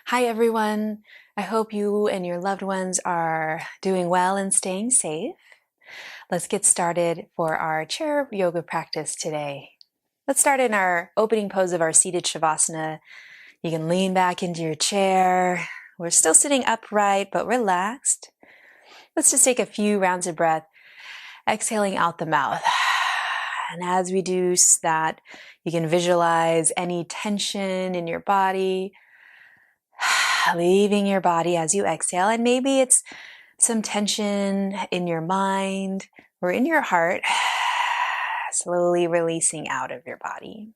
Hi, everyone. I hope you and your loved ones are doing well and staying safe. Let's get started for our chair yoga practice today. Let's start in our opening pose of our seated Shavasana. You can lean back into your chair. We're still sitting upright, but relaxed. Let's just take a few rounds of breath, exhaling out the mouth. And as we do that, you can visualize any tension in your body, leaving your body as you exhale. And maybe it's some tension in your mind or in your heart, slowly releasing out of your body.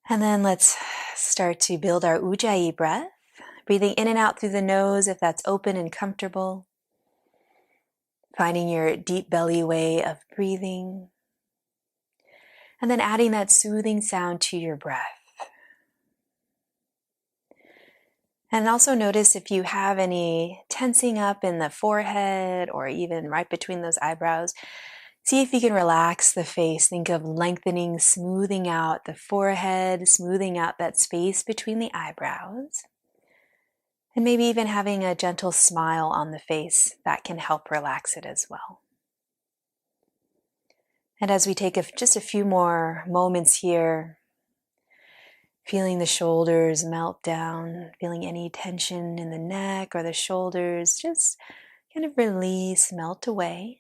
And then let's start to build our Ujjayi breath, breathing in and out through the nose if that's open and comfortable. Finding your deep belly way of breathing. And then adding that soothing sound to your breath. And also notice if you have any tensing up in the forehead or even right between those eyebrows. See if you can relax the face. Think of lengthening, smoothing out the forehead, smoothing out that space between the eyebrows. And maybe even having a gentle smile on the face. That can help relax it as well. And as we take just a few more moments here, feeling the shoulders melt down, feeling any tension in the neck or the shoulders, just kind of release, melt away.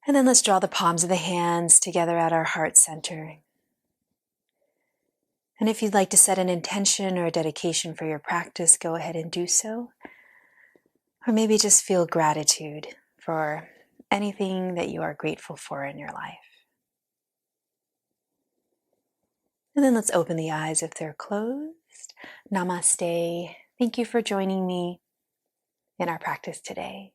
And then let's draw the palms of the hands together at our heart center. And if you'd like to set an intention or a dedication for your practice, go ahead and do so. Or maybe just feel gratitude for anything that you are grateful for in your life. And then let's open the eyes if they're closed. Namaste. Thank you for joining me in our practice today.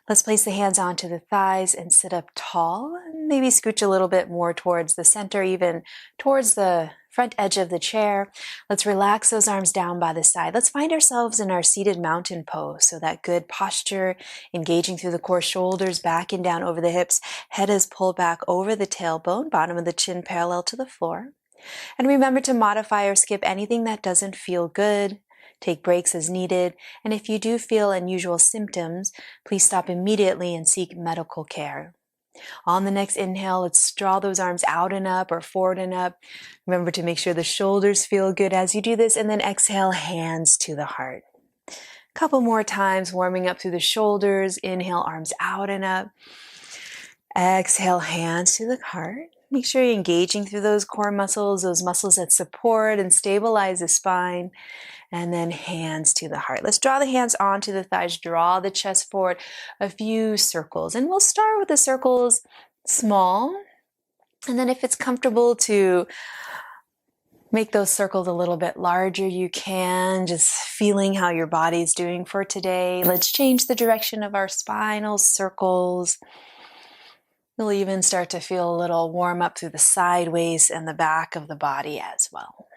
Let's place the hands onto the thighs and sit up tall. Maybe scooch a little bit more towards the center, even towards the front edge of the chair. Let's relax those arms down by the side. Let's find ourselves in our seated mountain pose. So that good posture, engaging through the core, shoulders back and down over the hips. Head is pulled back over the tailbone, bottom of the chin parallel to the floor. And remember to modify or skip anything that doesn't feel good. Take breaks as needed. And if you do feel unusual symptoms, please stop immediately and seek medical care. On the next inhale, let's draw those arms out and up or forward and up. Remember to make sure the shoulders feel good as you do this. And then exhale, hands to the heart. A couple more times, warming up through the shoulders. Inhale, arms out and up. Exhale, hands to the heart. Make sure you're engaging through those core muscles, those muscles that support and stabilize the spine. And then hands to the heart. Let's draw the hands onto the thighs, draw the chest forward, a few circles. And we'll start with the circles small. And then if it's comfortable to make those circles a little bit larger, you can, just feeling how your body's doing for today. Let's change the direction of our spinal circles. You'll even start to feel a little warm up through the sideways and the back of the body as well.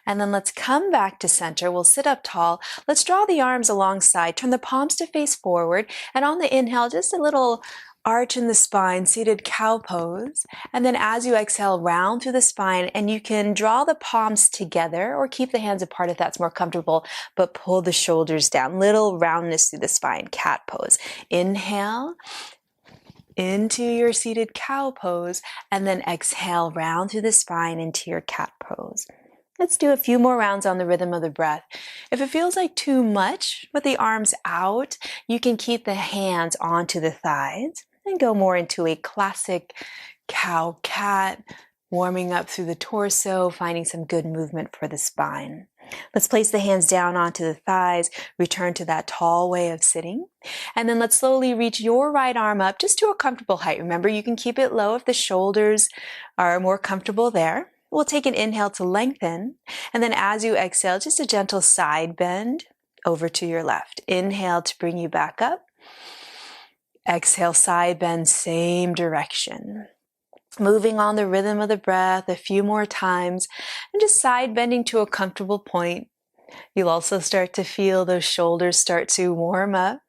And then let's come back to center. We'll sit up tall. Let's draw the arms alongside. Turn the palms to face forward. And on the inhale, just a little arch in the spine, seated cow pose. And then as you exhale, round through the spine. And you can draw the palms together or keep the hands apart if that's more comfortable. But pull the shoulders down. Little roundness through the spine, cat pose. Inhale into your seated cow pose. And then exhale, round through the spine into your cat pose. Let's do a few more rounds on the rhythm of the breath. If it feels like too much with the arms out, you can keep the hands onto the thighs and go more into a classic cow-cat, warming up through the torso, finding some good movement for the spine. Let's place the hands down onto the thighs, return to that tall way of sitting. And then let's slowly reach your right arm up just to a comfortable height. Remember, you can keep it low if the shoulders are more comfortable there. We'll take an inhale to lengthen, and then as you exhale, just a gentle side bend over to your left. Inhale to bring you back up. Exhale, side bend, same direction. Moving on the rhythm of the breath a few more times, and just side bending to a comfortable point. You'll also start to feel those shoulders start to warm up.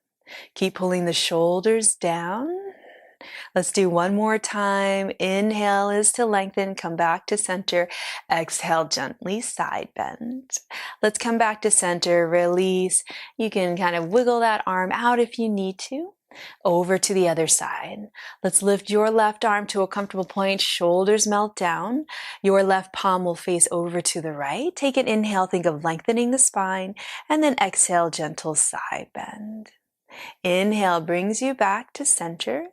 Keep pulling the shoulders down. Let's do one more time. Inhale is to lengthen, come back to center. Exhale, gently side bend. Let's come back to center, release. You can kind of wiggle that arm out if you need to. Over to the other side. Let's lift your left arm to a comfortable point, shoulders melt down. Your left palm will face over to the right. Take an inhale, think of lengthening the spine, and then exhale, gentle side bend. Inhale brings you back to center.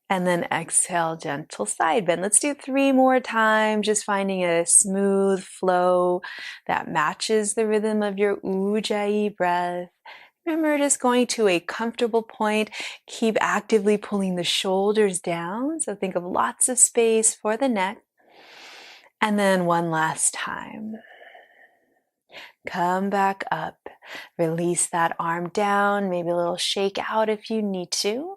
And then exhale, gentle side bend. Let's do 3 more times, just finding a smooth flow that matches the rhythm of your Ujjayi breath. Remember, just going to a comfortable point. Keep actively pulling the shoulders down. So think of lots of space for the neck. And then one last time. Come back up. Release that arm down, maybe a little shake out if you need to.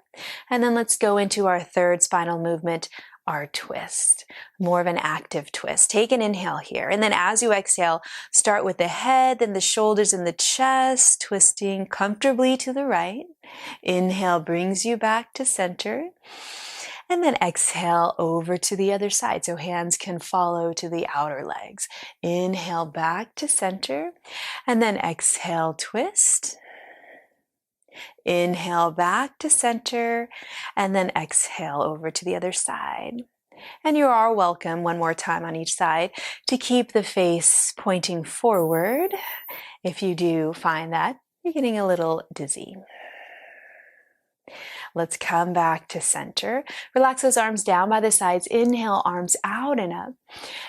And then let's go into our third spinal movement, our twist. More of an active twist. Take an inhale here. And then as you exhale, start with the head, then the shoulders and the chest, twisting comfortably to the right. Inhale brings you back to center. And then exhale over to the other side. So hands can follow to the outer legs. Inhale back to center. And then exhale, twist. Inhale back to center. And then exhale over to the other side. And you are welcome, one more time on each side, to keep the face pointing forward if you do find that you're getting a little dizzy. Let's come back to center. Relax those arms down by the sides. Inhale, arms out and up.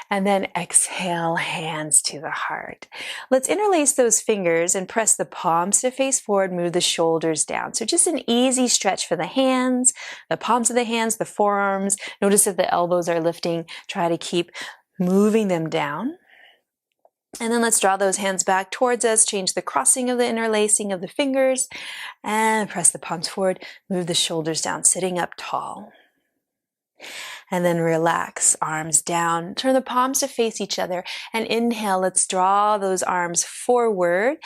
And then exhale, hands to the heart. Let's interlace those fingers and press the palms to face forward, move the shoulders down. So just an easy stretch for the hands, the palms of the hands, the forearms. Notice if the elbows are lifting. Try to keep moving them down. And then let's draw those hands back towards us, change the crossing of the interlacing of the fingers, and press the palms forward, move the shoulders down, sitting up tall. And then relax, arms down, turn the palms to face each other, and inhale, let's draw those arms forward,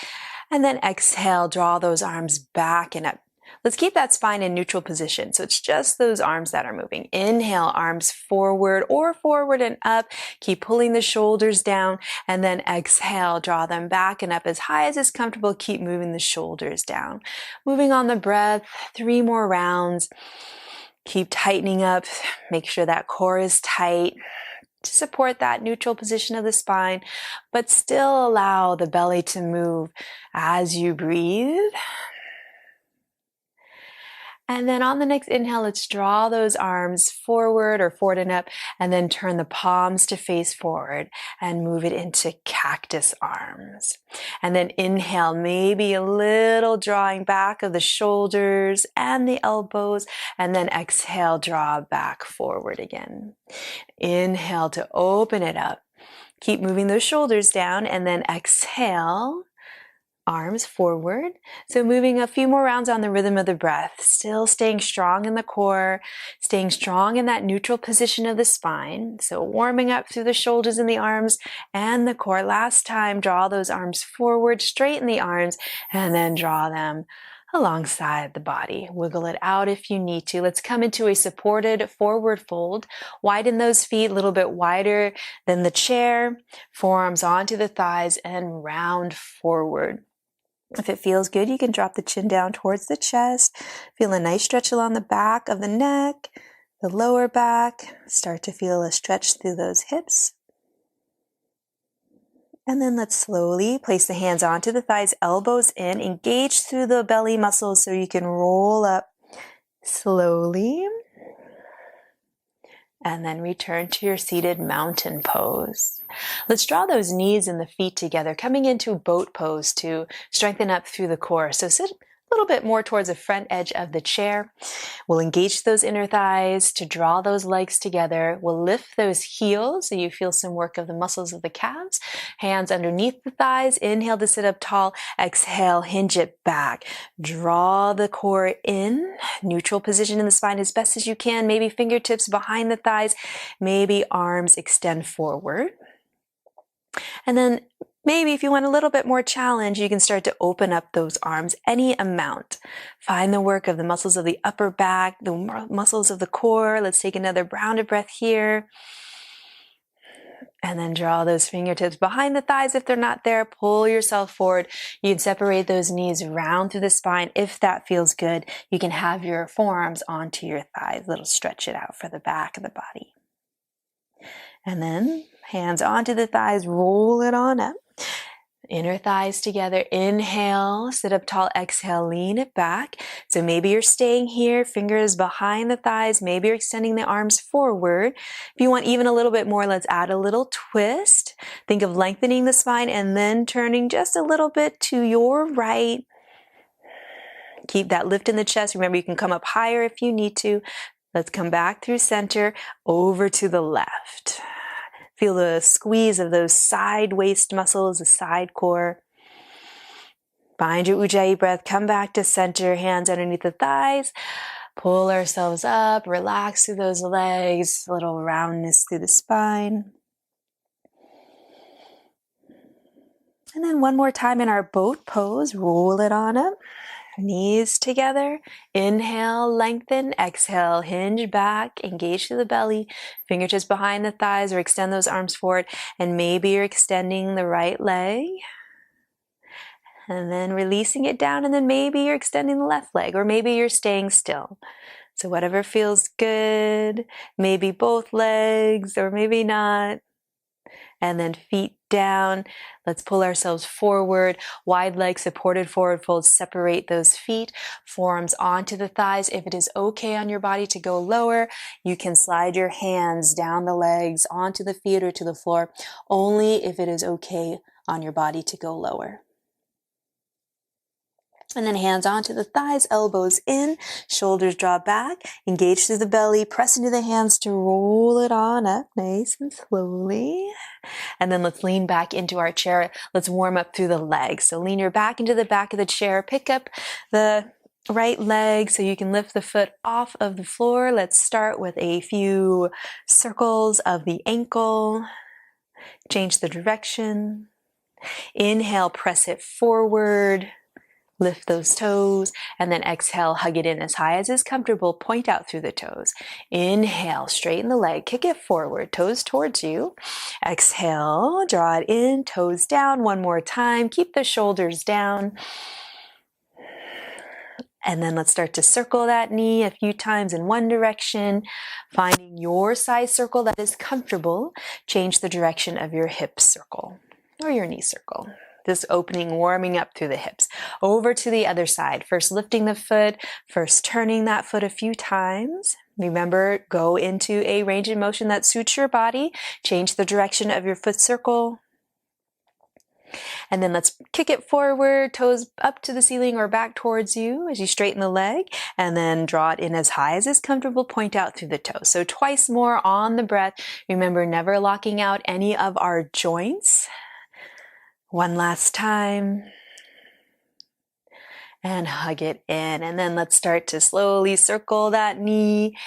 and then exhale, draw those arms back and up. Let's keep that spine in neutral position. So it's just those arms that are moving. Inhale, arms forward or forward and up. Keep pulling the shoulders down. And then exhale, draw them back and up as high as is comfortable. Keep moving the shoulders down. Moving on the breath, 3 more rounds. Keep tightening up. Make sure that core is tight to support that neutral position of the spine, but still allow the belly to move as you breathe. And then on the next inhale, let's draw those arms forward or forward and up, and then turn the palms to face forward and move it into cactus arms. And then inhale, maybe a little drawing back of the shoulders and the elbows, and then exhale, draw back forward again. Inhale to open it up. Keep moving those shoulders down, and then exhale, arms forward. So moving a few more rounds on the rhythm of the breath, still staying strong in the core, staying strong in that neutral position of the spine. So warming up through the shoulders and the arms and the core. Last time, draw those arms forward, straighten the arms, and then draw them alongside the body. Wiggle it out if you need to. Let's come into a supported forward fold. Widen those feet a little bit wider than the chair. Forearms onto the thighs and round forward. If it feels good, you can drop the chin down towards the chest. Feel a nice stretch along the back of the neck, the lower back. Start to feel a stretch through those hips. And then let's slowly place the hands onto the thighs, elbows in, engage through the belly muscles so you can roll up slowly. And then return to your seated mountain pose. Let's draw those knees and the feet together, coming into boat pose to strengthen up through the core. So sit a little bit more towards the front edge of the chair. We'll engage those inner thighs to draw those legs together. We'll lift those heels so you feel some work of the muscles of the calves. Hands underneath the thighs. Inhale to sit up tall. Exhale, hinge it back. Draw the core in. Neutral position in the spine as best as you can. Maybe fingertips behind the thighs. Maybe arms extend forward. And then Maybe if you want a little bit more challenge, you can start to open up those arms any amount. Find the work of the muscles of the upper back, the muscles of the core. Let's take another round of breath here. And then draw those fingertips behind the thighs if they're not there. Pull yourself forward. You can separate those knees round through the spine if that feels good. You can have your forearms onto your thighs. Little stretch it out for the back of the body. And then hands onto the thighs, roll it on up. Inner thighs together. Inhale, sit up tall. Exhale, lean it back. So maybe you're staying here, fingers behind the thighs. Maybe you're extending the arms forward. If you want even a little bit more, let's add a little twist. Think of lengthening the spine and then turning just a little bit to your right. Keep that lift in the chest. Remember, you can come up higher if you need to. Let's come back through center, over to the left. Feel the squeeze of those side waist muscles, the side core. Find your Ujjayi breath. Come back to center, hands underneath the thighs. Pull ourselves up, relax through those legs, a little roundness through the spine. And then one more time in our boat pose, roll it on up. Knees together. Inhale, lengthen. Exhale, hinge back, engage to the belly. Fingertips behind the thighs or extend those arms forward. And maybe you're extending the right leg. And then releasing it down. And then maybe you're extending the left leg, or maybe you're staying still. So whatever feels good. Maybe both legs, or maybe not. And then feet down. Let's pull ourselves forward. Wide legs supported forward fold. Separate those feet. Forearms onto the thighs. If it is okay on your body to go lower, you can slide your hands down the legs onto the feet or to the floor. Only if it is okay on your body to go lower. And then hands onto the thighs, elbows in, shoulders draw back, engage through the belly, press into the hands to roll it on up nice and slowly. And then let's lean back into our chair. Let's warm up through the legs. So lean your back into the back of the chair, pick up the right leg so you can lift the foot off of the floor. Let's start with a few circles of the ankle. Change the direction. Inhale, press it forward. Lift those toes, and then exhale, hug it in as high as is comfortable. Point out through the toes. Inhale, straighten the leg, kick it forward, toes towards you. Exhale, draw it in, toes down. One more time. Keep the shoulders down. And then let's start to circle that knee a few times in one direction, finding your size circle that is comfortable. Change the direction of your hip circle or your knee circle. This opening, warming up through the hips. Over to the other side. First lifting the foot, first turning that foot a few times. Remember, go into a range of motion that suits your body. Change the direction of your foot circle. And then let's kick it forward, toes up to the ceiling or back towards you as you straighten the leg. And then draw it in as high as is comfortable. Point out through the toes. So twice more on the breath. Remember, never locking out any of our joints. One last time. And hug it in. And then let's start to slowly circle that knee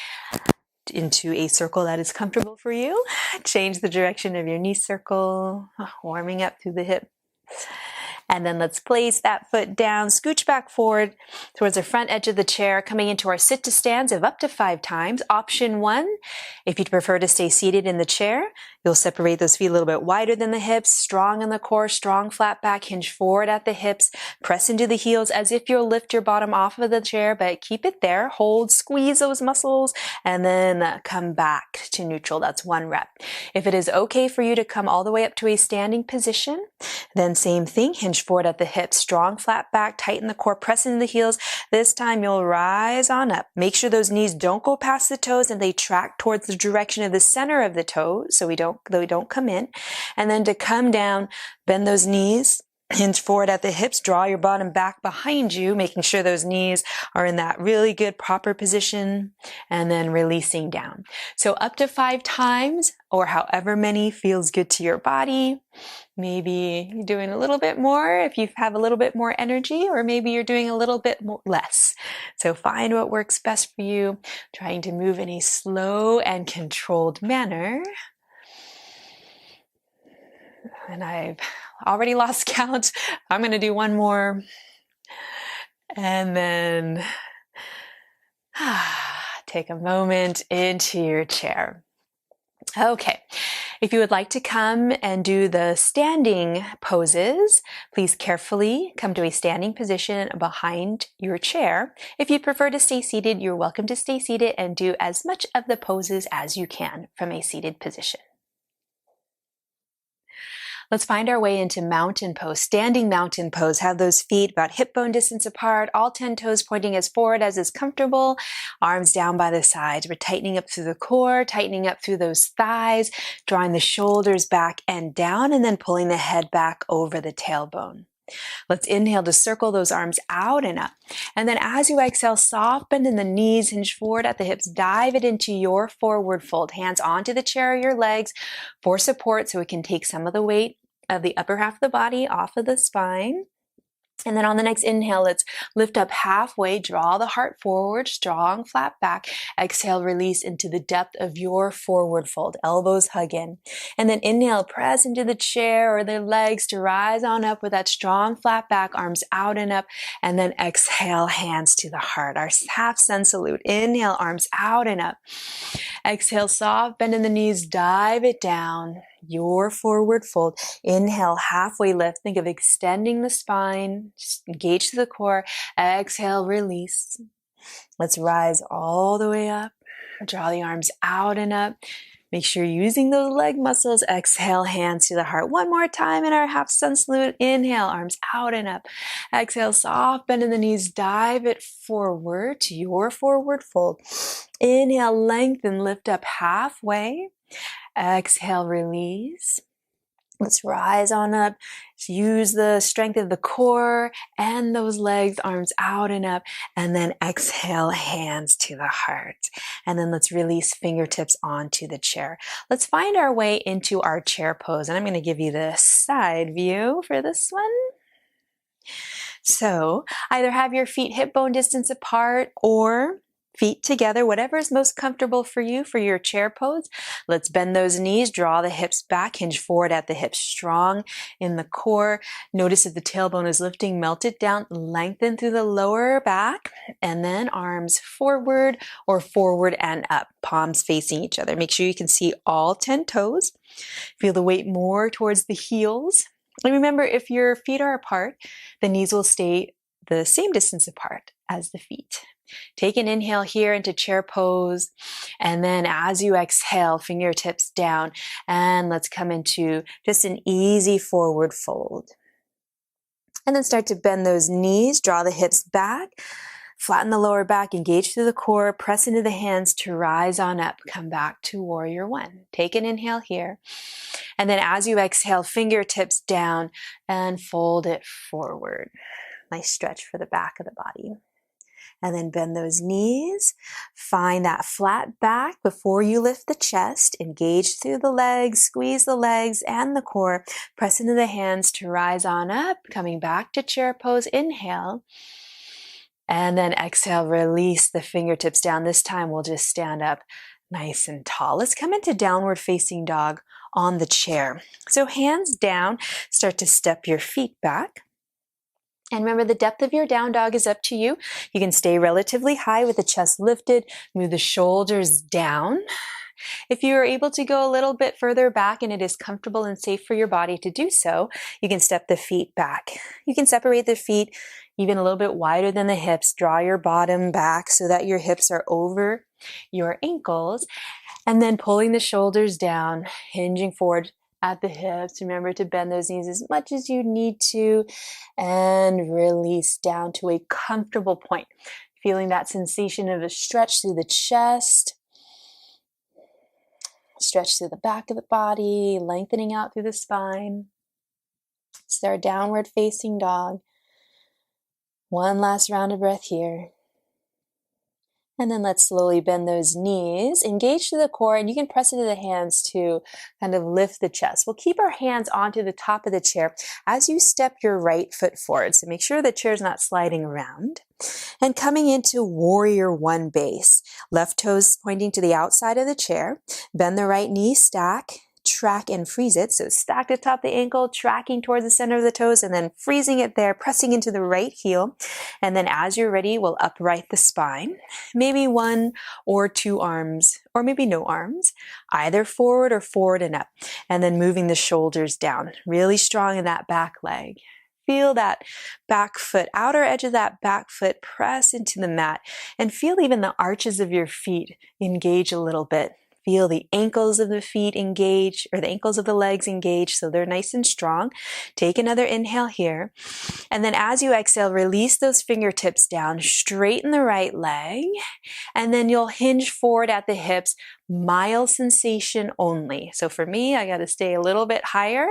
into a circle that is comfortable for you. Change the direction of your knee circle, warming up through the hip. And then let's place that foot down, scooch back forward towards the front edge of the chair, coming into our sit to stands of up to 5 times. Option 1, if you'd prefer to stay seated in the chair, you'll separate those feet a little bit wider than the hips, strong in the core, strong flat back, hinge forward at the hips, press into the heels as if you'll lift your bottom off of the chair, but keep it there. Hold, squeeze those muscles, and then come back to neutral. That's 1 rep. If it is okay for you to come all the way up to a standing position, then same thing, hinge forward at the hips, strong flat back, tighten the core, press into the heels. This time you'll rise on up. Make sure those knees don't go past the toes and they track towards the direction of the center of the toes so they don't come in. And then to come down, bend those knees, hinge forward at the hips, draw your bottom back behind you, making sure those knees are in that really good proper position, and then releasing down. So up to 5 times, or however many feels good to your body. Maybe you're doing a little bit more if you have a little bit more energy, or maybe you're doing a little bit less. So find what works best for you, trying to move in a slow and controlled manner. And I've already lost count. I'm going to do one more. And then take a moment into your chair. Okay, if you would like to come and do the standing poses, please carefully come to a standing position behind your chair. If you prefer to stay seated, you're welcome to stay seated and do as much of the poses as you can from a seated position. Let's find our way into mountain pose, standing mountain pose. Have those feet about hip bone distance apart, all 10 toes pointing as forward as is comfortable, arms down by the sides. We're tightening up through the core, tightening up through those thighs, drawing the shoulders back and down, and then pulling the head back over the tailbone. Let's inhale to circle those arms out and up. And then as you exhale, soft bend in the knees, hinge forward at the hips, dive it into your forward fold. Hands onto the chair or your legs for support so we can take some of the weight of the upper half of the body off of the spine. And then on the next inhale, let's lift up halfway, draw the heart forward, strong, flat back. Exhale, release into the depth of your forward fold, elbows hug in. And then inhale, press into the chair or the legs to rise on up with that strong, flat back, arms out and up. And then exhale, hands to the heart, our half sun salute. Inhale, arms out and up. Exhale, soft bend in the knees, dive it down. Your forward fold. Inhale, halfway lift. Think of extending the spine, just engage to the core. Exhale, release. Let's rise all the way up. Draw the arms out and up. Make sure you're using those leg muscles. Exhale, hands to the heart. One more time in our half sun salute. Inhale, arms out and up. Exhale, soft bend in the knees. Dive it forward to your forward fold. Inhale, lengthen, lift up halfway. Exhale, release. Let's rise on up. Use the strength of the core and those legs, arms out and up. And then exhale, hands to the heart. And then let's release fingertips onto the chair. Let's find our way into our chair pose. And I'm going to give you the side view for this one. So either have your feet hip bone distance apart or feet together, whatever is most comfortable for you for your chair pose. Let's bend those knees, draw the hips back, hinge forward at the hips, strong in the core. Notice if the tailbone is lifting, melt it down, lengthen through the lower back, and then arms forward or forward and up, palms facing each other. Make sure you can see all 10 toes. Feel the weight more towards the heels. And remember, if your feet are apart, the knees will stay the same distance apart as the feet. Take an inhale here into chair pose. And then as you exhale, fingertips down. And let's come into just an easy forward fold. And then start to bend those knees, draw the hips back, flatten the lower back, engage through the core, press into the hands to rise on up. Come back to warrior one. Take an inhale here. And then as you exhale, fingertips down and fold it forward. Nice stretch for the back of the body. And then bend those knees. Find that flat back before you lift the chest. Engage through the legs, squeeze the legs and the core. Press into the hands to rise on up. Coming back to chair pose, inhale. And then exhale, release the fingertips down. This time we'll just stand up nice and tall. Let's come into downward facing dog on the chair. So hands down, start to step your feet back. And remember, the depth of your down dog is up to you. You can stay relatively high with the chest lifted, move the shoulders down. If you are able to go a little bit further back and it is comfortable and safe for your body to do so, you can step the feet back. You can separate the feet even a little bit wider than the hips. Draw your bottom back so that your hips are over your ankles. And then pulling the shoulders down, hinging forward at the hips. Remember to bend those knees as much as you need to and release down to a comfortable point. Feeling that sensation of a stretch through the chest, stretch through the back of the body, lengthening out through the spine. It's our downward facing dog. One last round of breath here. And then let's slowly bend those knees, engage to the core, and you can press into the hands to kind of lift the chest. We'll keep our hands onto the top of the chair as you step your right foot forward. So make sure the chair's not sliding around. And coming into warrior one base, left toes pointing to the outside of the chair, bend the right knee, stack, track, and freeze it. So stacked atop the ankle, tracking towards the center of the toes, and then freezing it there, pressing into the right heel. And then as you're ready, we'll upright the spine. Maybe 1 or 2 arms, or maybe no arms, either forward or forward and up. And then moving the shoulders down, really strong in that back leg. Feel that back foot, outer edge of that back foot, press into the mat, and feel even the arches of your feet engage a little bit. Feel the ankles of the feet engage, or the ankles of the legs engage, so they're nice and strong. Take another inhale here. And then as you exhale, release those fingertips down, straighten the right leg, and then you'll hinge forward at the hips, mild sensation only. So for me, I got to stay a little bit higher.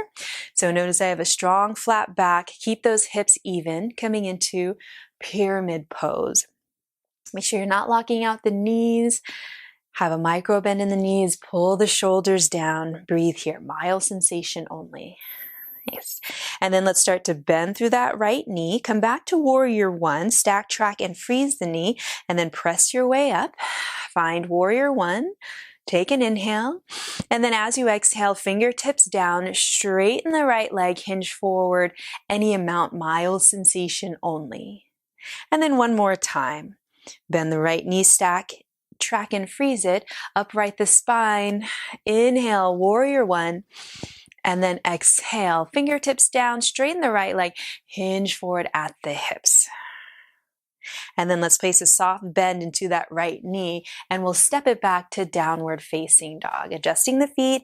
So notice I have a strong flat back. Keep those hips even, coming into pyramid pose. Make sure you're not locking out the knees. Have a micro bend in the knees, pull the shoulders down, breathe here, mild sensation only. Nice. And then let's start to bend through that right knee. Come back to warrior 1, stack, track, and freeze the knee, and then press your way up. Find warrior 1. Take an inhale. And then as you exhale, fingertips down, straighten the right leg, hinge forward, any amount, mild sensation only. And then one more time. Bend the right knee, stack, track, and freeze it. Upright the spine. Inhale, warrior 1. And then exhale, fingertips down, straighten the right leg, hinge forward at the hips. And then let's place a soft bend into that right knee, and we'll step it back to downward facing dog. Adjusting the feet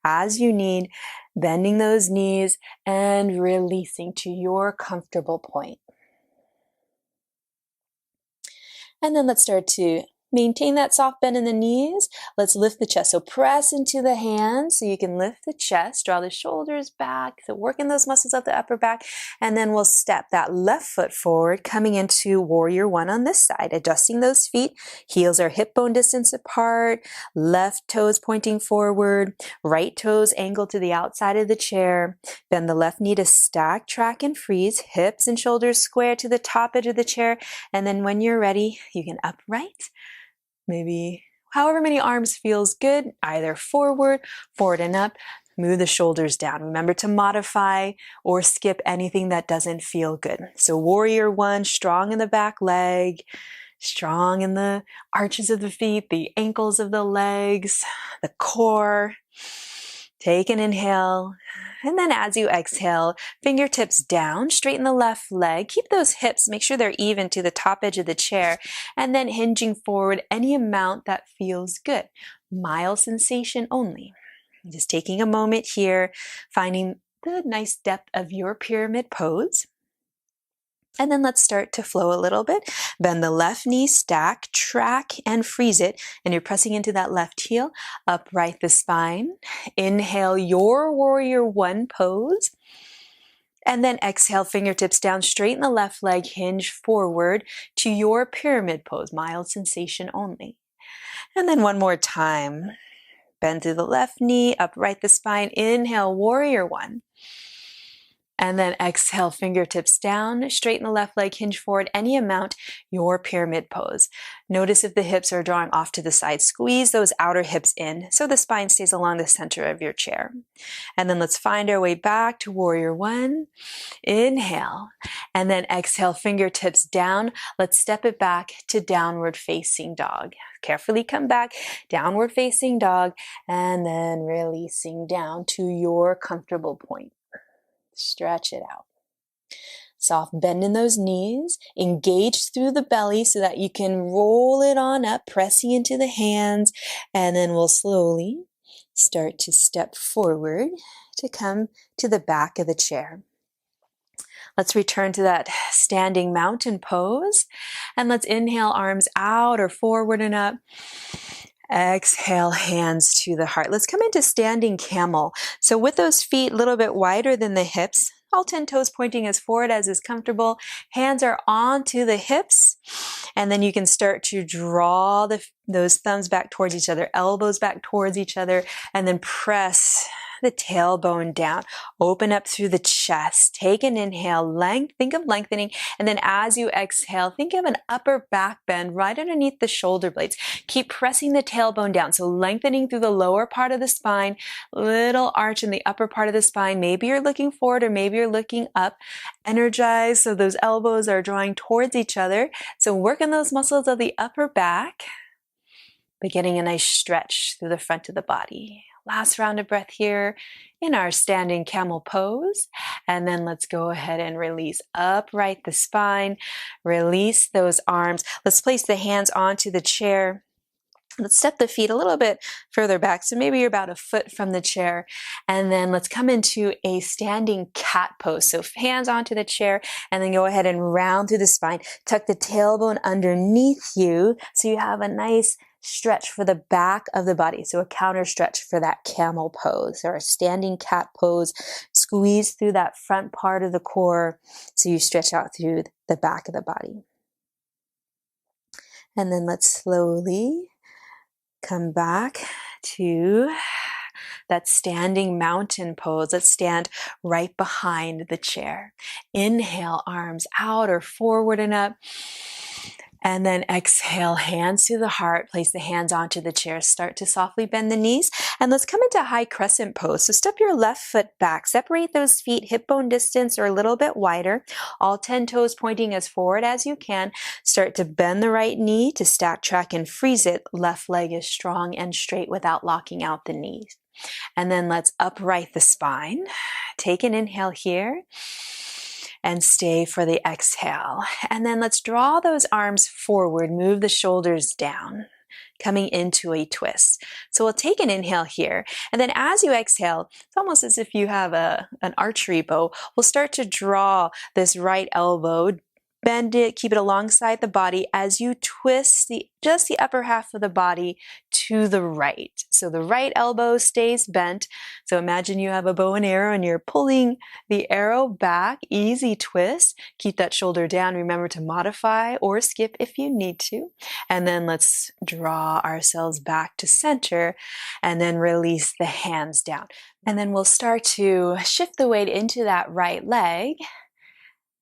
as you need, bending those knees, and releasing to your comfortable point. And then let's start to maintain that soft bend in the knees. Let's lift the chest. So press into the hands so you can lift the chest, draw the shoulders back. So working those muscles of the upper back. And then we'll step that left foot forward, coming into warrior 1 on this side, adjusting those feet. Heels are hip bone distance apart, left toes pointing forward, right toes angled to the outside of the chair. Bend the left knee to stack, track, and freeze. Hips and shoulders square to the top edge of the chair. And then when you're ready, you can upright. Maybe however many arms feels good, either forward and up. Move the shoulders down. Remember to modify or skip anything that doesn't feel good. So warrior 1, strong in the back leg, strong in the arches of the feet, the ankles of the legs, the core. Take an inhale. And then as you exhale, fingertips down, straighten the left leg. Keep those hips, make sure they're even to the top edge of the chair. And then hinging forward any amount that feels good. Mild sensation only. Just taking a moment here, finding the nice depth of your pyramid pose. And then let's start to flow a little bit. Bend the left knee, stack, track, and freeze it. And you're pressing into that left heel. Upright the spine. Inhale your warrior 1 pose. And then exhale, fingertips down, straighten the left leg, hinge forward to your pyramid pose. Mild sensation only. And then one more time. Bend through the left knee, upright the spine. Inhale, warrior 1. And then exhale, fingertips down, straighten the left leg, hinge forward any amount, your pyramid pose. Notice if the hips are drawing off to the side. Squeeze those outer hips in so the spine stays along the center of your chair. And then let's find our way back to warrior 1. Inhale. And then exhale, fingertips down. Let's step it back to downward facing dog. Carefully come back, downward facing dog, and then releasing down to your comfortable point. Stretch it out. Soft bend in those knees. Engage through the belly so that you can roll it on up, pressing into the hands. And then we'll slowly start to step forward to come to the back of the chair. Let's return to that standing mountain pose. And let's inhale, arms out or forward and up. Exhale, hands to the heart. Let's come into standing camel. So with those feet a little bit wider than the hips, all 10 toes pointing as forward as is comfortable. Hands are onto the hips. And then you can start to draw those thumbs back towards each other, elbows back towards each other, and then press the tailbone down. Open up through the chest. Take an inhale, think of lengthening. And then as you exhale, think of an upper back bend right underneath the shoulder blades. Keep pressing the tailbone down. So lengthening through the lower part of the spine, little arch in the upper part of the spine. Maybe you're looking forward or maybe you're looking up. Energize so those elbows are drawing towards each other. So working those muscles of the upper back, but getting a nice stretch through the front of the body. Last round of breath here in our standing camel pose. And then let's go ahead and release. Upright the spine. Release those arms. Let's place the hands onto the chair. Let's step the feet a little bit further back. So maybe you're about a foot from the chair. And then let's come into a standing cat pose. So hands onto the chair and then go ahead and round through the spine. Tuck the tailbone underneath you so you have a nice stretch for the back of the body. So a counter stretch for that camel pose or a standing cat pose. Squeeze through that front part of the core so you stretch out through the back of the body. And then let's slowly come back to that standing mountain pose. Let's stand right behind the chair. Inhale, arms out or forward and up. And then exhale, hands to the heart. Place the hands onto the chair. Start to softly bend the knees. And let's come into high crescent pose. So step your left foot back. Separate those feet hip bone distance or a little bit wider. All 10 toes pointing as forward as you can. Start to bend the right knee to stack track and freeze it. Left leg is strong and straight without locking out the knees. And then let's upright the spine. Take an inhale here. And stay for the exhale. And then let's draw those arms forward, move the shoulders down, coming into a twist. So we'll take an inhale here. And then as you exhale, it's almost as if you have an archery bow. We'll start to draw this right elbow, bend it, keep it alongside the body as you twist just the upper half of the body to the right. So the right elbow stays bent. So imagine you have a bow and arrow and you're pulling the arrow back, easy twist. Keep that shoulder down. Remember to modify or skip if you need to. And then let's draw ourselves back to center and then release the hands down. And then we'll start to shift the weight into that right leg.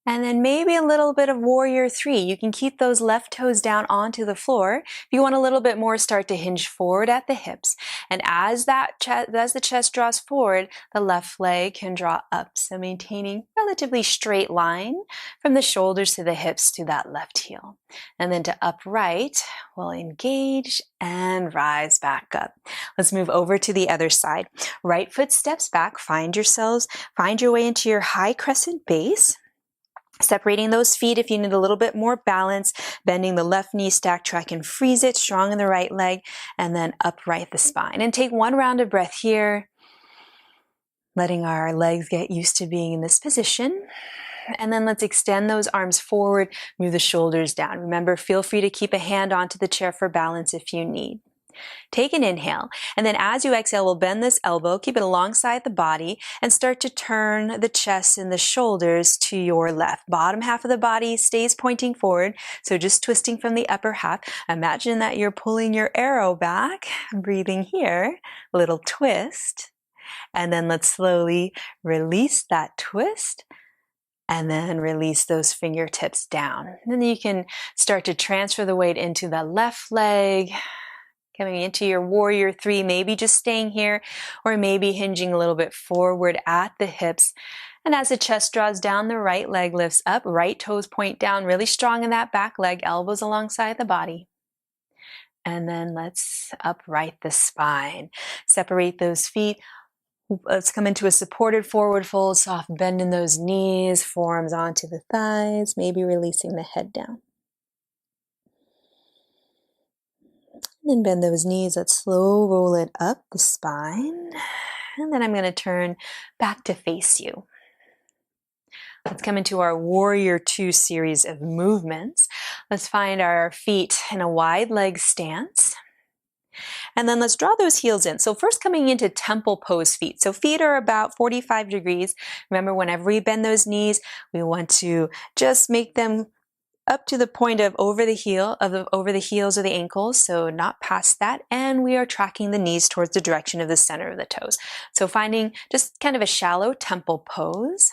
And then maybe a little bit of warrior 3. You can keep those left toes down onto the floor. If you want a little bit more, start to hinge forward at the hips. And as the chest draws forward, the left leg can draw up. So maintaining relatively straight line from the shoulders to the hips to that left heel. And then to upright, we'll engage and rise back up. Let's move over to the other side. Right foot steps back. Find your way into your high crescent base. Separating those feet if you need a little bit more balance, bending the left knee, stack track and freeze it, strong in the right leg, and then upright the spine. And take one round of breath here, letting our legs get used to being in this position. And then let's extend those arms forward, move the shoulders down. Remember, feel free to keep a hand onto the chair for balance if you need. Take an inhale, and then as you exhale, we'll bend this elbow, keep it alongside the body, and start to turn the chest and the shoulders to your left. Bottom half of the body stays pointing forward, so just twisting from the upper half. Imagine that you're pulling your arrow back, breathing here, little twist, and then let's slowly release that twist, and then release those fingertips down. And then you can start to transfer the weight into the left leg, coming into your warrior 3, maybe just staying here, or maybe hinging a little bit forward at the hips. And as the chest draws down, the right leg lifts up, right toes point down, really strong in that back leg, elbows alongside the body. And then let's upright the spine. Separate those feet. Let's come into a supported forward fold, soft bend in those knees, forearms onto the thighs, maybe releasing the head down. Then bend those knees, let's slow roll it up the spine. And then I'm going to turn back to face you. Let's come into our warrior 2 series of movements. Let's find our feet in a wide leg stance. And then let's draw those heels in. So first coming into temple pose feet. So feet are about 45 degrees. Remember, whenever we bend those knees, we want to just make them up to the point of over the heels of the ankles, so not past that, and we are tracking the knees towards the direction of the center of the toes. So finding just kind of a shallow temple pose.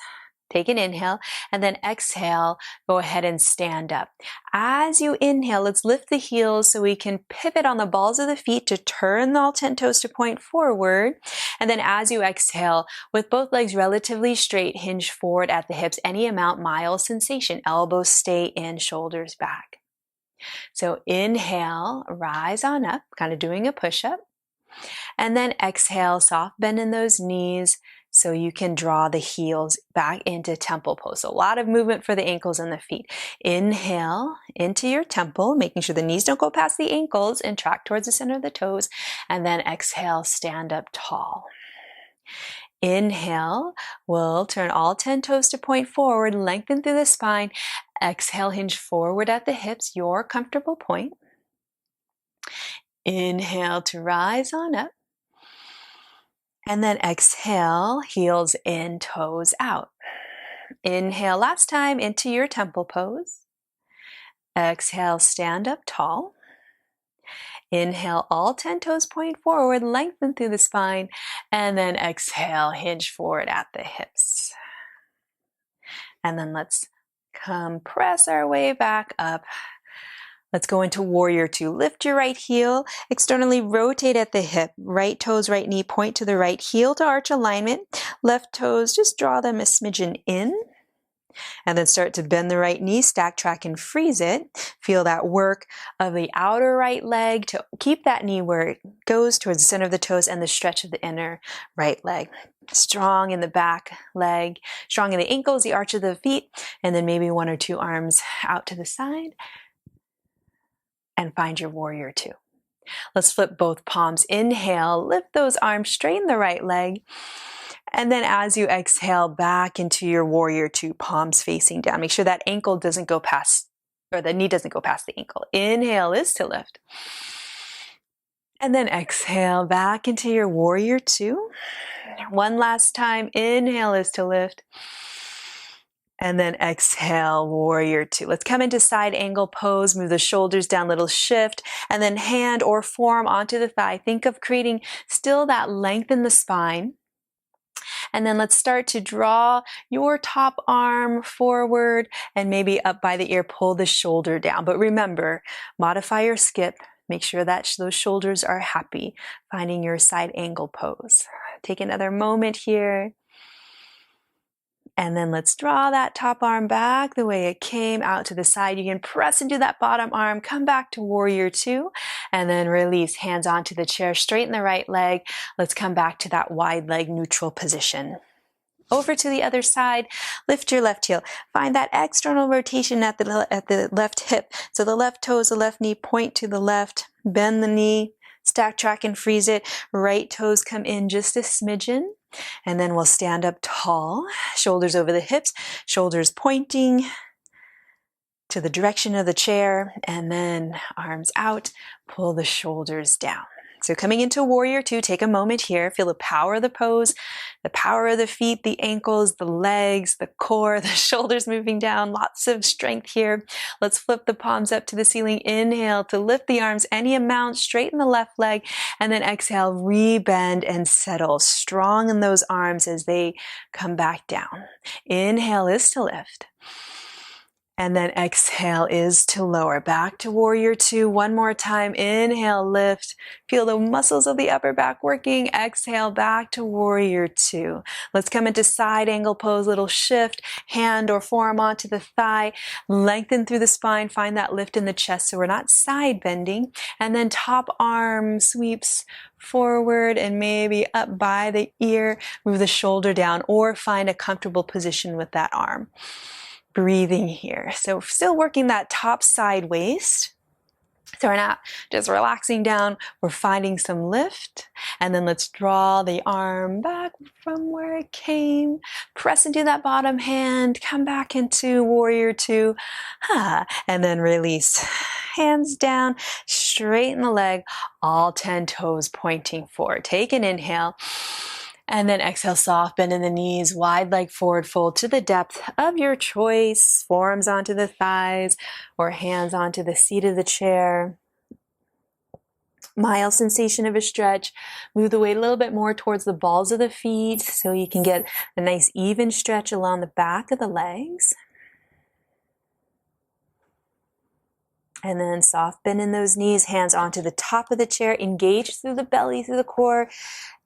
Take an inhale, and then exhale, go ahead and stand up. As you inhale, let's lift the heels so we can pivot on the balls of the feet to turn all 10 toes to point forward. And then as you exhale, with both legs relatively straight, hinge forward at the hips, any amount, mild sensation. Elbows stay in, shoulders back. So inhale, rise on up, kind of doing a push-up. And then exhale, soft bend in those knees, so you can draw the heels back into temple pose. So a lot of movement for the ankles and the feet. Inhale into your temple, making sure the knees don't go past the ankles and track towards the center of the toes. And then exhale, stand up tall. Inhale, we'll turn all 10 toes to point forward, lengthen through the spine. Exhale, hinge forward at the hips, your comfortable point. Inhale to rise on up. And then exhale, heels in, toes out. Inhale last time into your temple pose. Exhale, stand up tall. Inhale, all 10 toes point forward, lengthen through the spine. And then exhale, hinge forward at the hips. And then let's compress our way back up. Let's go into warrior two. Lift your right heel, externally rotate at the hip. Right toes, right knee, point to the right heel to arch alignment. Left toes, just draw them a smidgen in. And then start to bend the right knee, stack, track, and freeze it. Feel that work of the outer right leg to keep that knee where it goes towards the center of the toes and the stretch of the inner right leg. Strong in the back leg, strong in the ankles, the arch of the feet, and then maybe one or two arms out to the side. And find your warrior two. Let's flip both palms. Inhale, lift those arms, straighten the right leg. And then as you exhale, back into your warrior two, palms facing down. Make sure that ankle doesn't go past, or the knee doesn't go past the ankle. Inhale is to lift. And then exhale, back into your warrior two. One last time, inhale is to lift. And then exhale, warrior two. Let's come into side angle pose, move the shoulders down, little shift, and then hand or forearm onto the thigh. Think of creating still that length in the spine. And then let's start to draw your top arm forward and maybe up by the ear, pull the shoulder down. But remember, modify your skip. Make sure that those shoulders are happy, finding your side angle pose. Take another moment here. And then let's draw that top arm back the way it came out to the side. You can press into that bottom arm, come back to warrior two, and then release, hands onto the chair, straighten the right leg. Let's come back to that wide leg neutral position. Over to the other side, lift your left heel. Find that external rotation at the left hip. So the left toes, the left knee, point to the left, bend the knee, stack, track, and freeze it. Right toes come in just a smidgen. And then we'll stand up tall, shoulders over the hips, shoulders pointing to the direction of the chair, and then arms out, pull the shoulders down. So coming into warrior two, take a moment here, feel the power of the pose, the power of the feet, the ankles, the legs, the core, the shoulders moving down, lots of strength here. Let's flip the palms up to the ceiling. Inhale to lift the arms any amount, straighten the left leg, and then exhale, rebend and settle. Strong in those arms as they come back down. Inhale is to lift. And then exhale is to lower. Back to warrior two. One more time. Inhale, lift. Feel the muscles of the upper back working. Exhale, back to warrior two. Let's come into side angle pose. Little shift. Hand or forearm onto the thigh. Lengthen through the spine. Find that lift in the chest so we're not side bending. And then top arm sweeps forward and maybe up by the ear. Move the shoulder down or find a comfortable position with that arm. Breathing here. So still working that top side waist. So we're not just relaxing down, we're finding some lift. And then let's draw the arm back from where it came. Press into that bottom hand, come back into warrior two. And then release. Hands down, straighten the leg, all 10 toes pointing forward. Take an inhale. And then exhale, soft bend in the knees, wide leg forward fold to the depth of your choice. Forearms onto the thighs or hands onto the seat of the chair. Mild sensation of a stretch. Move the weight a little bit more towards the balls of the feet so you can get a nice even stretch along the back of the legs. And then soft bend in those knees, hands onto the top of the chair, engage through the belly, through the core.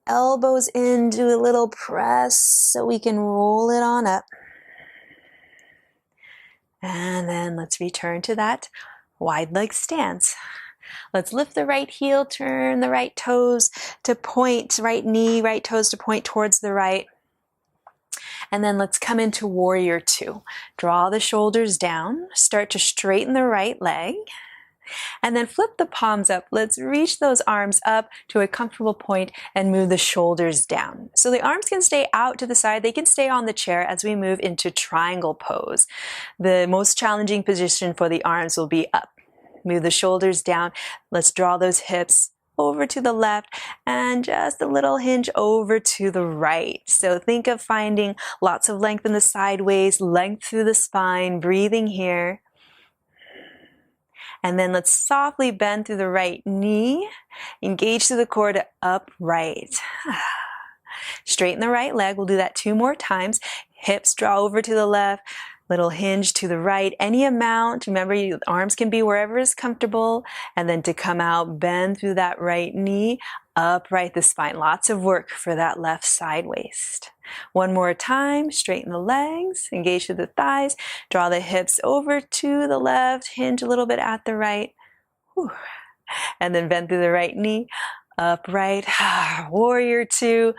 Elbows in, do a little press so we can roll it on up. And then let's return to that wide leg stance. Let's lift the right heel, turn the right toes to point, right knee, right toes to point towards the right. And then let's come into warrior two. Draw the shoulders down, start to straighten the right leg. And then flip the palms up. Let's reach those arms up to a comfortable point and move the shoulders down. So the arms can stay out to the side. They can stay on the chair as we move into triangle pose. The most challenging position for the arms will be up. Move the shoulders down. Let's draw those hips over to the left and just a little hinge over to the right. So think of finding lots of length in the sideways, length through the spine, breathing here. And then let's softly bend through the right knee, engage through the core to upright. Straighten the right leg. We'll do that 2 more times. Hips draw over to the left, little hinge to the right, any amount. Remember, your arms can be wherever is comfortable. And then to come out, bend through that right knee, upright the spine. Lots of work for that left side waist. 1 more time, straighten the legs, engage through the thighs, draw the hips over to the left, hinge a little bit at the right. Whew. And then bend through the right knee, upright, warrior two.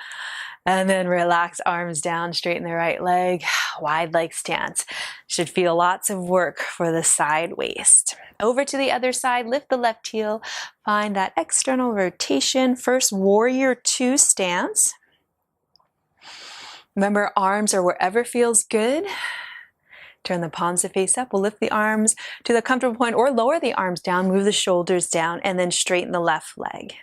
And then relax, arms down, straighten the right leg, wide leg stance. Should feel lots of work for the side waist. Over to the other side, lift the left heel, find that external rotation. First, warrior two stance. Remember, arms are wherever feels good. Turn the palms to face up. We'll lift the arms to the comfortable point or lower the arms down, move the shoulders down, and then straighten the left leg.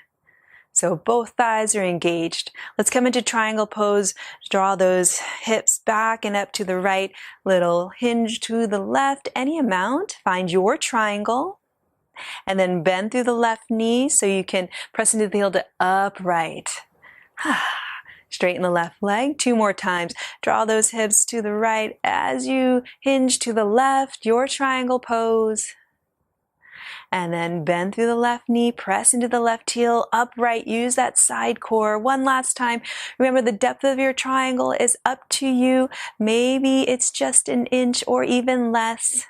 So both thighs are engaged. Let's come into triangle pose. Draw those hips back and up to the right. Little hinge to the left, any amount. Find your triangle. And then bend through the left knee so you can press into the heel to upright. Straighten the left leg 2 more times. Draw those hips to the right as you hinge to the left, your triangle pose. And then bend through the left knee, press into the left heel, upright, use that side core. 1 last time. Remember, the depth of your triangle is up to you. Maybe it's just an inch or even less.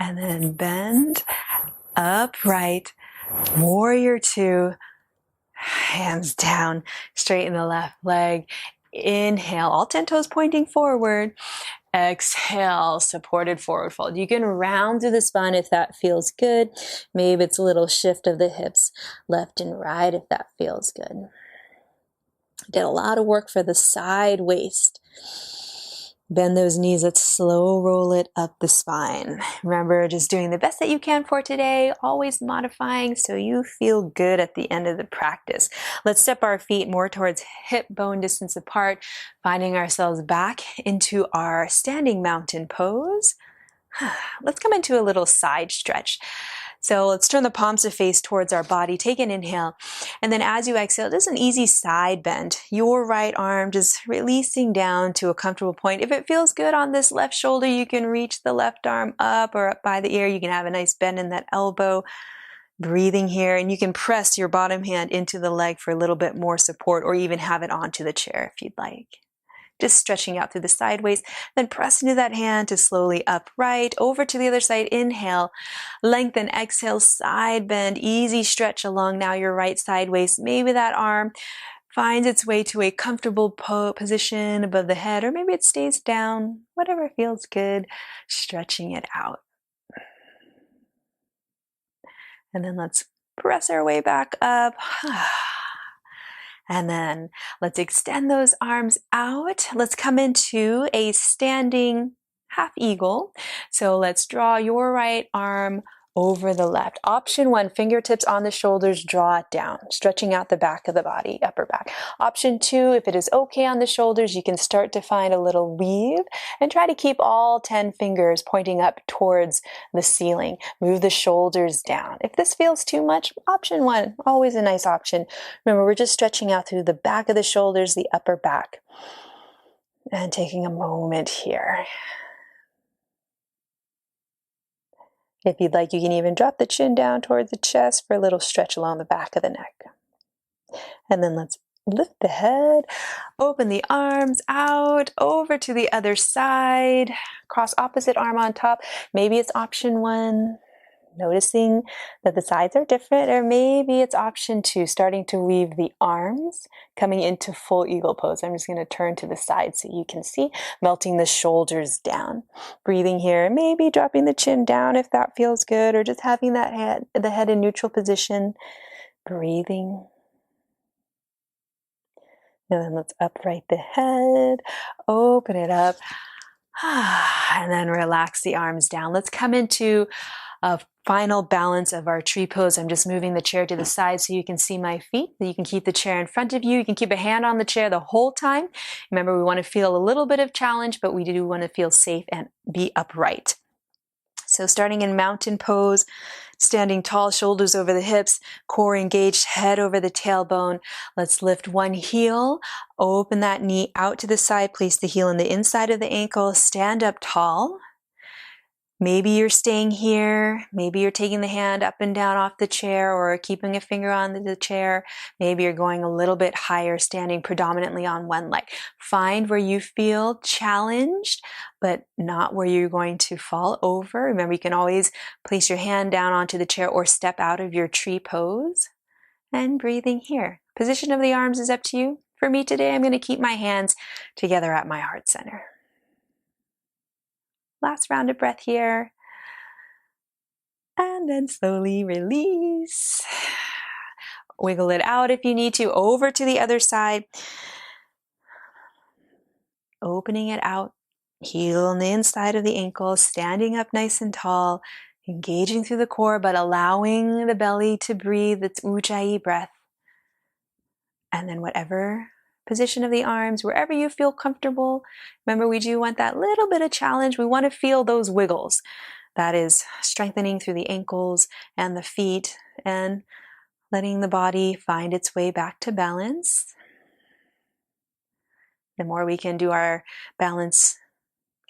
And then bend, upright, warrior two. Hands down, straighten the left leg. Inhale, all 10 toes pointing forward. Exhale, supported forward fold. You can round through the spine if that feels good. Maybe it's a little shift of the hips left and right if that feels good. Did a lot of work for the side waist. Bend those knees. Let's slow roll it up the spine. Remember, just doing the best that you can for today, always modifying so you feel good at the end of the practice. Let's step our feet more towards hip bone distance apart, finding ourselves back into our standing mountain pose. Let's come into a little side stretch. So let's turn the palms to face towards our body. Take an inhale. And then as you exhale, just an easy side bend. Your right arm just releasing down to a comfortable point. If it feels good on this left shoulder, you can reach the left arm up or up by the ear. You can have a nice bend in that elbow. Breathing here. And you can press your bottom hand into the leg for a little bit more support or even have it onto the chair if you'd like. Just stretching out through the sideways, then press into that hand to slowly upright, over to the other side, inhale, lengthen, exhale, side bend, easy stretch along now your right side waist. Maybe that arm finds its way to a comfortable position above the head, or maybe it stays down, whatever feels good, stretching it out. And then let's press our way back up. And then let's extend those arms out. Let's come into a standing half eagle. So let's draw your right arm over the left. Option 1, fingertips on the shoulders, draw it down, stretching out the back of the body, upper back. Option 2, if it is okay on the shoulders, you can start to find a little weave and try to keep all 10 fingers pointing up towards the ceiling. Move the shoulders down. If this feels too much, option 1, always a nice option. Remember, we're just stretching out through the back of the shoulders, the upper back. And taking a moment here. If you'd like, you can even drop the chin down towards the chest for a little stretch along the back of the neck. And then let's lift the head, open the arms out, over to the other side, cross opposite arm on top. Maybe it's option 1, noticing that the sides are different, or maybe it's option 2, starting to weave the arms, coming into full eagle pose. I'm just going to turn to the side so you can see, melting the shoulders down. Breathing here, maybe dropping the chin down if that feels good, or just having the head in neutral position. Breathing. And then let's upright the head, open it up, and then relax the arms down. Let's come into a final balance of our tree pose. I'm just moving the chair to the side so you can see my feet. You can keep the chair in front of you. You can keep a hand on the chair the whole time. Remember, we want to feel a little bit of challenge, but we do want to feel safe and be upright. So starting in mountain pose, standing tall, shoulders over the hips, core engaged, head over the tailbone. Let's lift one heel, open that knee out to the side, place the heel on the inside of the ankle, stand up tall. Maybe you're staying here. Maybe you're taking the hand up and down off the chair or keeping a finger on the chair. Maybe you're going a little bit higher, standing predominantly on one leg. Find where you feel challenged, but not where you're going to fall over. Remember, you can always place your hand down onto the chair or step out of your tree pose. And breathing here. Position of the arms is up to you. For me today, I'm going to keep my hands together at my heart center. Last round of breath here. And then slowly release. Wiggle it out if you need to, over to the other side. Opening it out. Heel on the inside of the ankle, standing up nice and tall, engaging through the core, but allowing the belly to breathe. It's Ujjayi Breath. And then whatever position of the arms, wherever you feel comfortable. Remember, we do want that little bit of challenge. We want to feel those wiggles. That is strengthening through the ankles and the feet and letting the body find its way back to balance. The more we can do our balance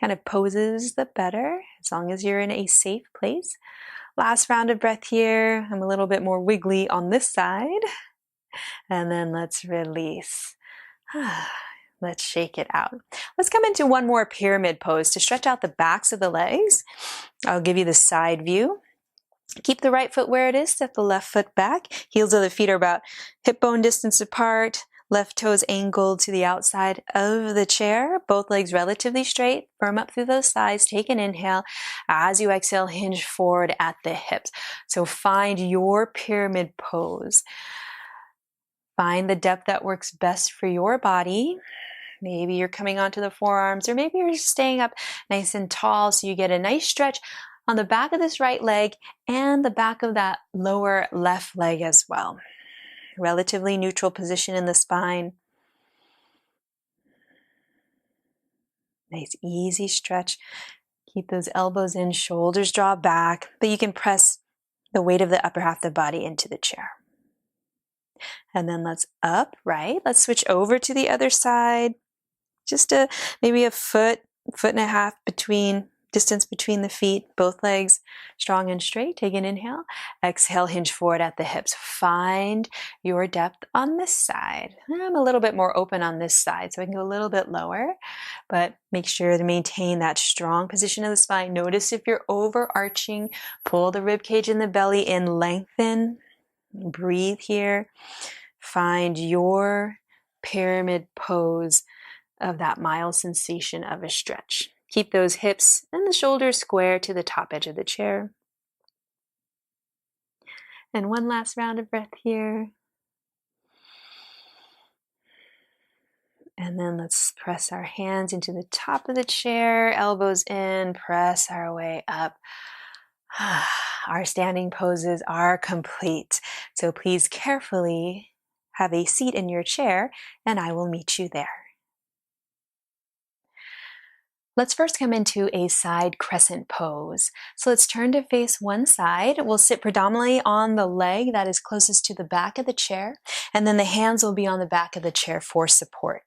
kind of poses, the better, as long as you're in a safe place. Last round of breath here. I'm a little bit more wiggly on this side. And then let's release. Let's shake it out. Let's come into one more pyramid pose to stretch out the backs of the legs. I'll give you the side view. Keep the right foot where it is, step the left foot back. Heels of the feet are about hip bone distance apart. Left toes angled to the outside of the chair. Both legs relatively straight. Firm up through those thighs. Take an inhale. As you exhale, hinge forward at the hips. So find your pyramid pose. Find the depth that works best for your body. Maybe you're coming onto the forearms, or maybe you're staying up nice and tall so you get a nice stretch on the back of this right leg and the back of that lower left leg as well. Relatively neutral position in the spine. Nice easy stretch. Keep those elbows in, shoulders draw back, but you can press the weight of the upper half of the body into the chair. And then let's upright. Let's switch over to the other side. Just maybe a foot and a half distance between the feet, both legs strong and straight. Take an inhale. Exhale, hinge forward at the hips. Find your depth on this side. I'm a little bit more open on this side, so I can go a little bit lower, but make sure to maintain that strong position of the spine. Notice if you're overarching, pull the rib cage and the belly in, lengthen. Breathe here. Find your pyramid pose of that mild sensation of a stretch. Keep those hips and the shoulders square to the top edge of the chair. And one last round of breath here. And then let's press our hands into the top of the chair, elbows in, press our way up. our standing poses are complete. So please carefully have a seat in your chair and I will meet you there. Let's first come into a side crescent pose. So let's turn to face one side. We'll sit predominantly on the leg that is closest to the back of the chair, and then the hands will be on the back of the chair for support.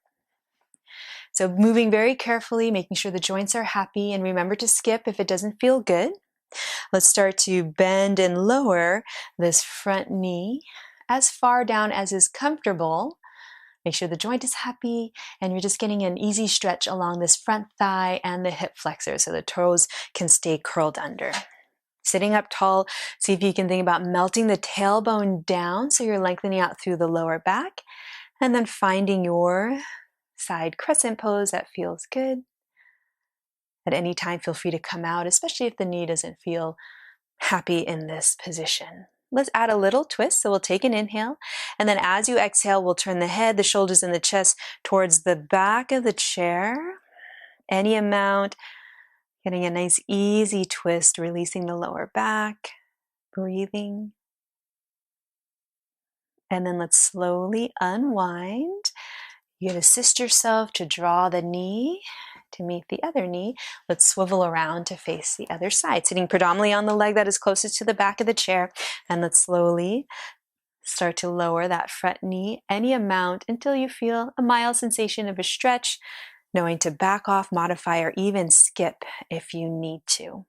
So moving very carefully, making sure the joints are happy, and remember to skip if it doesn't feel good. Let's start to bend and lower this front knee as far down as is comfortable. Make sure the joint is happy and you're just getting an easy stretch along this front thigh and the hip flexor so the toes can stay curled under. Sitting up tall, see if you can think about melting the tailbone down so you're lengthening out through the lower back, and then finding your side crescent pose that feels good. At any time, feel free to come out, especially if the knee doesn't feel happy in this position. Let's add a little twist. So we'll take an inhale, and then as you exhale, we'll turn the head, the shoulders, and the chest towards the back of the chair. Any amount, getting a nice easy twist, releasing the lower back, breathing. And then let's slowly unwind. You can assist yourself to draw the knee to meet the other knee. Let's swivel around to face the other side, sitting predominantly on the leg that is closest to the back of the chair. And let's slowly start to lower that front knee any amount until you feel a mild sensation of a stretch, knowing to back off, modify, or even skip if you need to.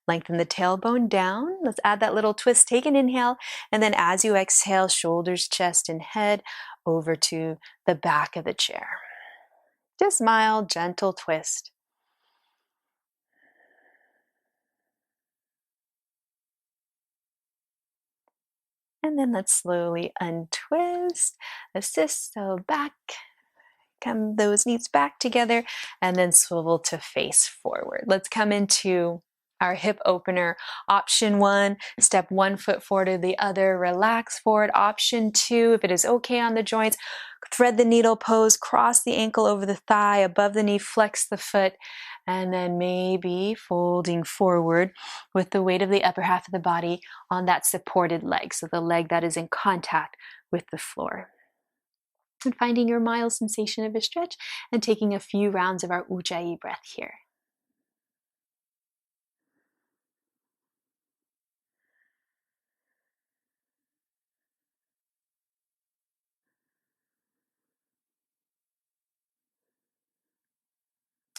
Lengthen the tailbone down. Let's add that little twist. Take an inhale, and then as you exhale, shoulders, chest, and head over to the back of the chair. Just mild, gentle twist. And then let's slowly untwist, assist, so back, come those knees back together, and then swivel to face forward. Let's come into our hip opener. Option 1, step 1 foot forward to the other, relax forward. Option 2, if it is okay on the joints, thread the needle pose, cross the ankle over the thigh, above the knee, flex the foot, and then maybe folding forward with the weight of the upper half of the body on that supported leg, so the leg that is in contact with the floor. And finding your mild sensation of a stretch and taking a few rounds of our Ujjayi breath here.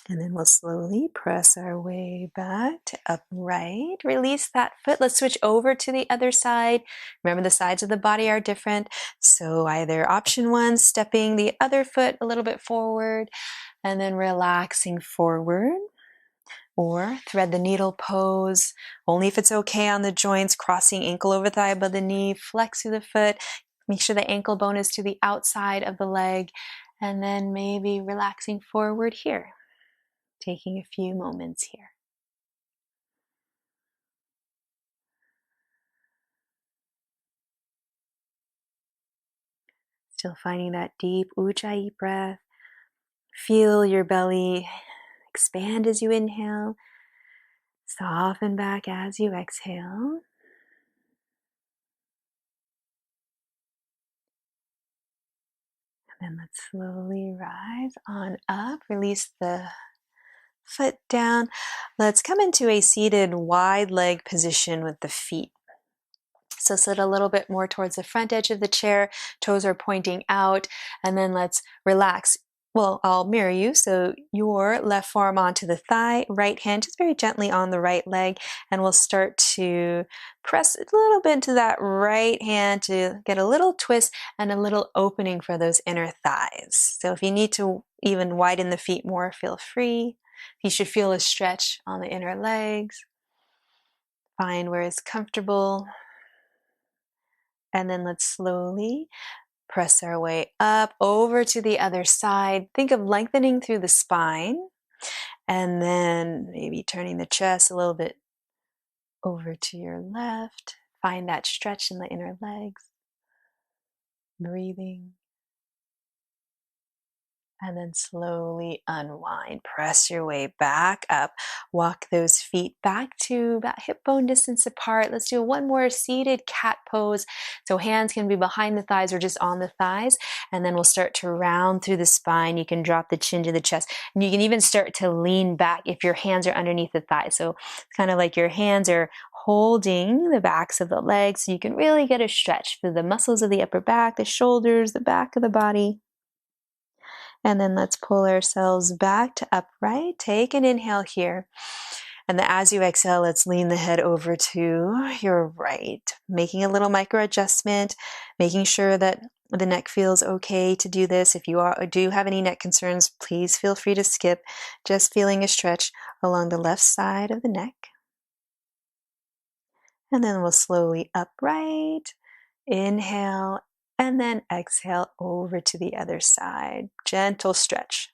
And then we'll slowly press our way back to upright. Release that foot. Let's switch over to the other side. Remember, the sides of the body are different. So either option 1, stepping the other foot a little bit forward and then relaxing forward. Or thread the needle pose, only if it's okay on the joints, crossing ankle over thigh above the knee, flex through the foot. Make sure the ankle bone is to the outside of the leg. And then maybe relaxing forward here. Taking a few moments here. Still finding that deep Ujjayi breath. Feel your belly expand as you inhale. Soften back as you exhale. And then let's slowly rise on up. Release the foot down. Let's come into a seated wide leg position with the feet. So sit a little bit more towards the front edge of the chair, toes are pointing out, and then let's relax. Well, I'll mirror you, so your left forearm onto the thigh, right hand just very gently on the right leg, and we'll start to press a little bit into that right hand to get a little twist and a little opening for those inner thighs. So if you need to even widen the feet more, feel free. You should feel a stretch on the inner legs. Find where it's comfortable. And then let's slowly press our way up over to the other side. Think of lengthening through the spine and then maybe turning the chest a little bit over to your left. Find that stretch in the inner legs. Breathing. And then slowly unwind. Press your way back up. Walk those feet back to about hip bone distance apart. Let's do one more seated cat pose. So hands can be behind the thighs or just on the thighs. And then we'll start to round through the spine. You can drop the chin to the chest. And you can even start to lean back if your hands are underneath the thighs. So it's kind of like your hands are holding the backs of the legs. So you can really get a stretch through the muscles of the upper back, the shoulders, the back of the body. And then let's pull ourselves back to upright. Take an inhale here. And then as you exhale, let's lean the head over to your right, making a little micro adjustment, making sure that the neck feels okay to do this. If you do have any neck concerns, please feel free to skip. Just feeling a stretch along the left side of the neck. And then we'll slowly upright, inhale, and then exhale over to the other side. Gentle stretch.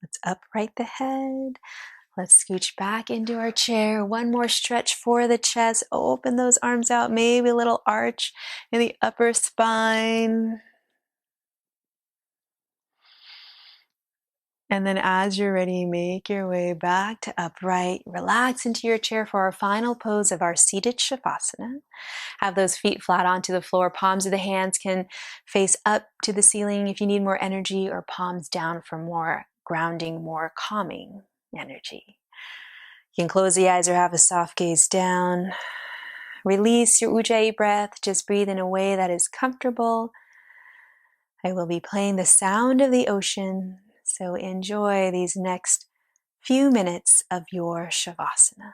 Let's upright the head. Let's scooch back into our chair. One more stretch for the chest. Open those arms out. Maybe a little arch in the upper spine. And then as you're ready, make your way back to upright. Relax into your chair for our final pose of our seated Shavasana. Have those feet flat onto the floor. Palms of the hands can face up to the ceiling if you need more energy, or palms down for more grounding, more calming energy. You can close the eyes or have a soft gaze down. Release your Ujjayi breath. Just breathe in a way that is comfortable. I will be playing the sound of the ocean, so enjoy these next few minutes of your Shavasana.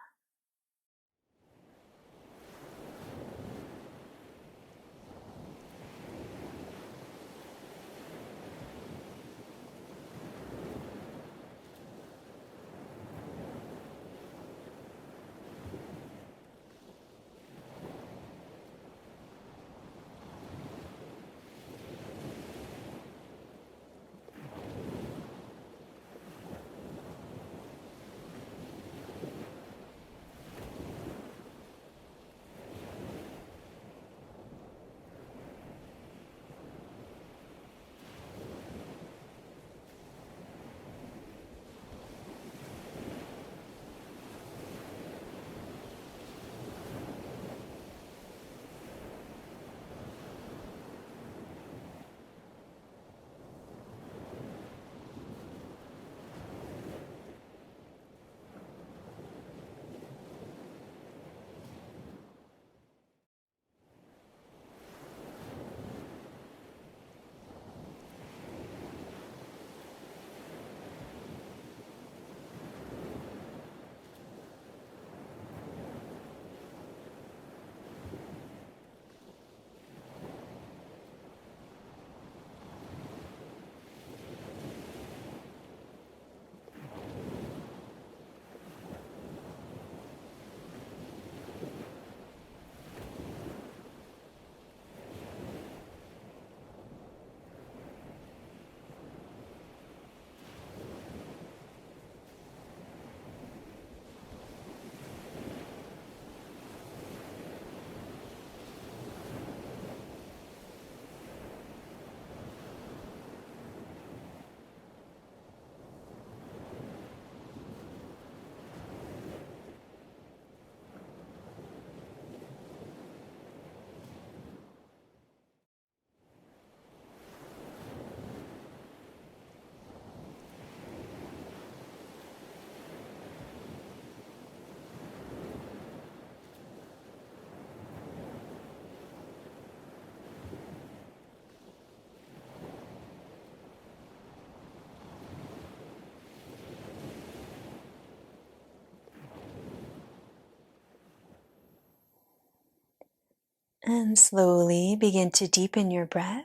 And slowly begin to deepen your breath.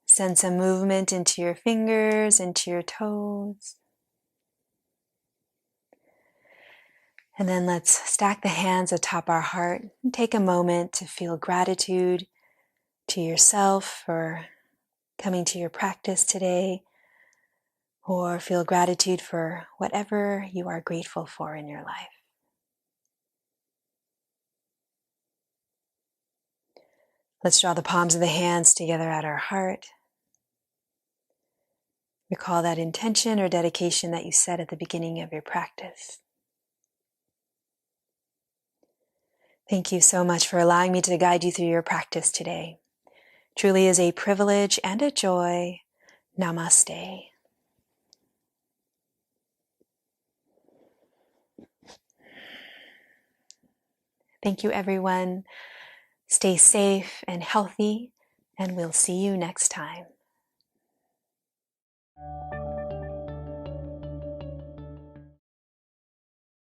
Send some movement into your fingers, into your toes. And then let's stack the hands atop our heart and take a moment to feel gratitude to yourself for coming to your practice today, or feel gratitude for whatever you are grateful for in your life. Let's draw the palms of the hands together at our heart. Recall that intention or dedication that you set at the beginning of your practice. Thank you so much for allowing me to guide you through your practice today. Truly is a privilege and a joy. Namaste. Thank you, everyone. Stay safe and healthy, and we'll see you next time.